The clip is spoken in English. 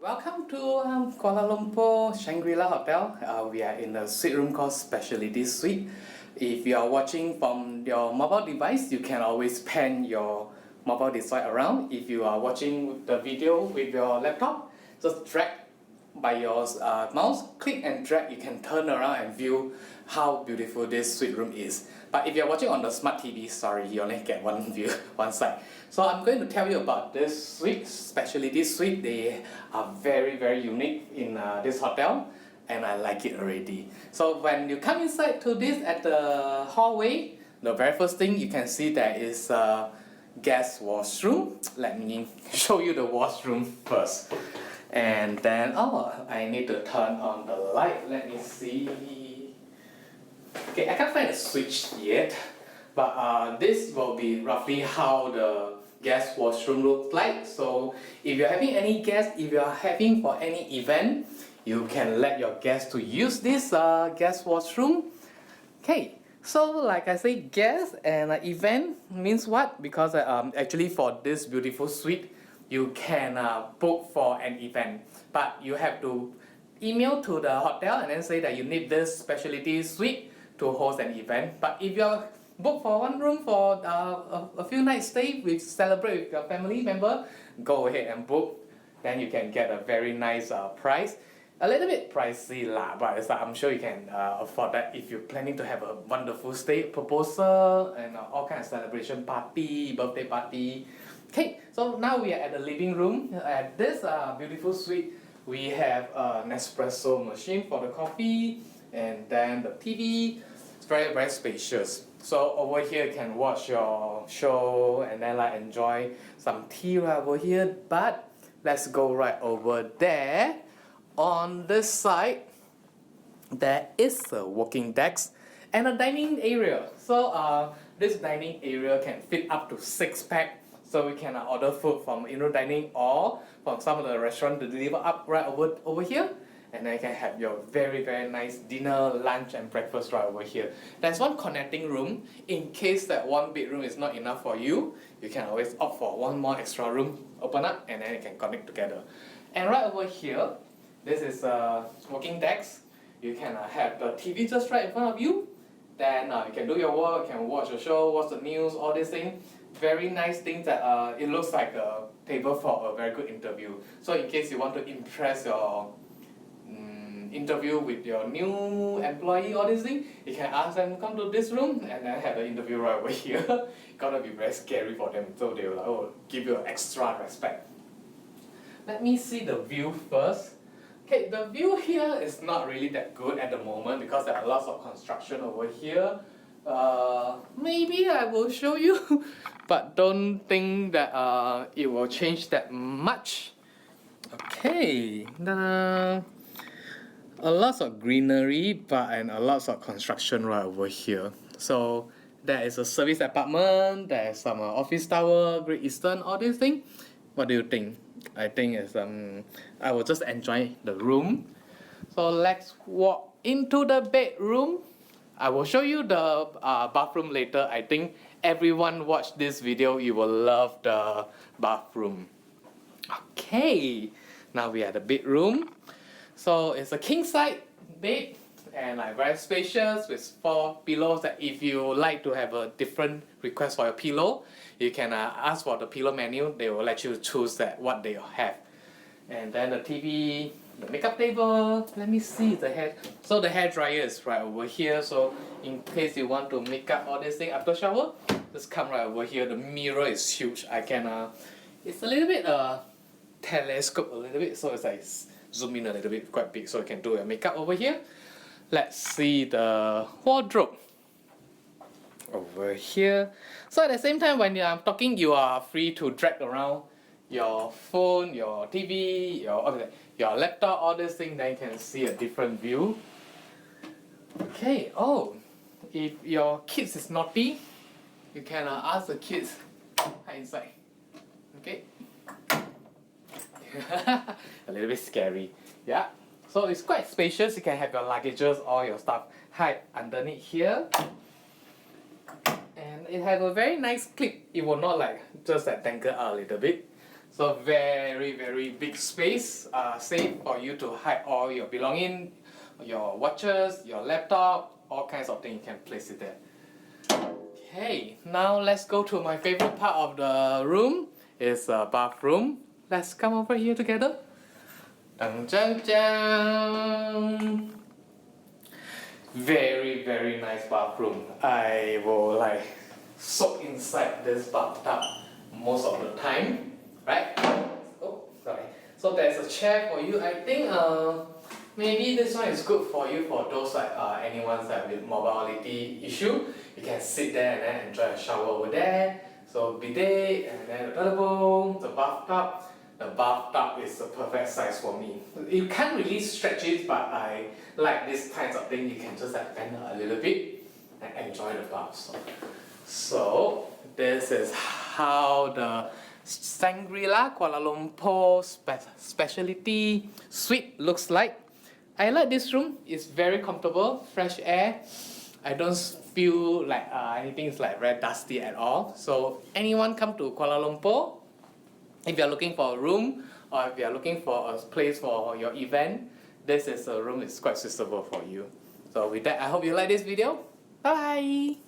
Welcome to Kuala Lumpur Shangri-La Hotel. We are in a suite room called Specialty Suite. If you are watching from your mobile device, you can always pan your mobile device around. If you are watching the video with your laptop, just drag by your mouse, click and drag, you can turn around and view how beautiful this suite room is. But if you're watching on the smart TV, sorry, you only get one view, one side. So I'm going to tell you about this suite, Specialty Suite. They are very unique in this hotel, and I like it already. So when you come inside to this at the hallway, the very first thing you can see there is a guest washroom. Let me show you the washroom first. And then, I need to turn on the light. Let me see. Okay, I can't find a switch yet, but this will be roughly how the guest washroom looks like. So if you're having any guests, if you're having for any event, you can let your guests to use this guest washroom. Okay, so like I say, guest and event means what? Because actually for this beautiful suite, you can book for an event, but you have to email to the hotel and then say that you need this specialty suite to host an event. But if you're booked for one room for a few nights stay, with celebrate with your family member, go ahead and book. Then you can get a very nice price. A little bit pricey lah, but I'm sure you can afford that if you're planning to have a wonderful stay, proposal and all kinds of celebration party, birthday party. Okay, so now we are at the living room. At this beautiful suite, we have a Nespresso machine for the coffee, and then the TV. It's very spacious. So over here you can watch your show and then like enjoy some tea right over here. But let's go right over there. On this side, there is a working desk and a dining area. So this dining area can fit up to 6 pack. So we can order food from indoor dining or from some of the restaurants to deliver up right over here. And then you can have your very nice dinner, lunch and breakfast right over here. There's one connecting room. In case that one bedroom is not enough for you, you can always opt for one more extra room, open up and then you can connect together. And right over here, this is a working desk. You can have the TV just right in front of you. Then you can do your work, you can watch a show, watch the news, all these things. Very nice things that it looks like a table for a very good interview. So in case you want to impress your interview with your new employee, all these things, you can ask them come to this room and then have the interview right over here. It's gonna be very scary for them, so they will give you extra respect. Let me see the view first. Okay, the view here is not really that good at the moment because there are lots of construction over here. Maybe I will show you, but don't think that it will change that much. Okay, a lot of greenery, and a lot of construction right over here. So there is a service apartment, there is some office tower, Great Eastern, all these things. What do you think? I think it's I will just enjoy the room. So let's walk into the bedroom. I will show you the bathroom later. I think everyone watch this video, you will love the bathroom. Okay, now we are at the bedroom. So it's a king size bed and like very spacious with 4 pillows. That if you like to have a different request for your pillow, you can ask for the pillow menu. They will let you choose that what they have. And then the TV, the makeup table. Let me see the hair. So the hair dryer is right over here. So in case you want to make up all this thing after shower, just come right over here. The mirror is huge. I can it's a little bit telescope a little bit, so it's like zoom in a little bit, quite big, so you can do your makeup over here. Let's see the wardrobe over here. So at the same time when I'm talking, you are free to drag around your phone, your TV, your laptop, all these things, then you can see a different view. Okay, if your kids is naughty, you can ask the kids hide inside. Okay. A little bit scary. Yeah. So it's quite spacious. You can have your luggages, all your stuff hide underneath here. And it has a very nice clip. It will not like just like tangle out a little bit. So very big space, safe for you to hide all your belongings, your watches, your laptop, all kinds of things you can place it there. Okay, now let's go to my favorite part of the room. It's a bathroom. Let's come over here together. Dun, dun, dun. Very nice bathroom. I will like soak inside this bathtub most of the time, right? Oh, sorry. So there's a chair for you. I think maybe this one is good for you for those like anyone that with mobility issue. You can sit there and then enjoy a shower over there. So bidet and then the toilet bowl, the bathtub. The bathtub is the perfect size for me. You can't really stretch it, but I like this kinds of thing. You can just like bend a little bit and enjoy the bath. So this is how the Shangri-La Kuala Lumpur specialty suite looks like. I like this room. It's very comfortable, fresh air. I don't feel like anything is like very dusty at all. So anyone come to Kuala Lumpur, if you're looking for a room or if you're looking for a place for your event, this is a room is quite suitable for you. So with that, I hope you like this video. Bye!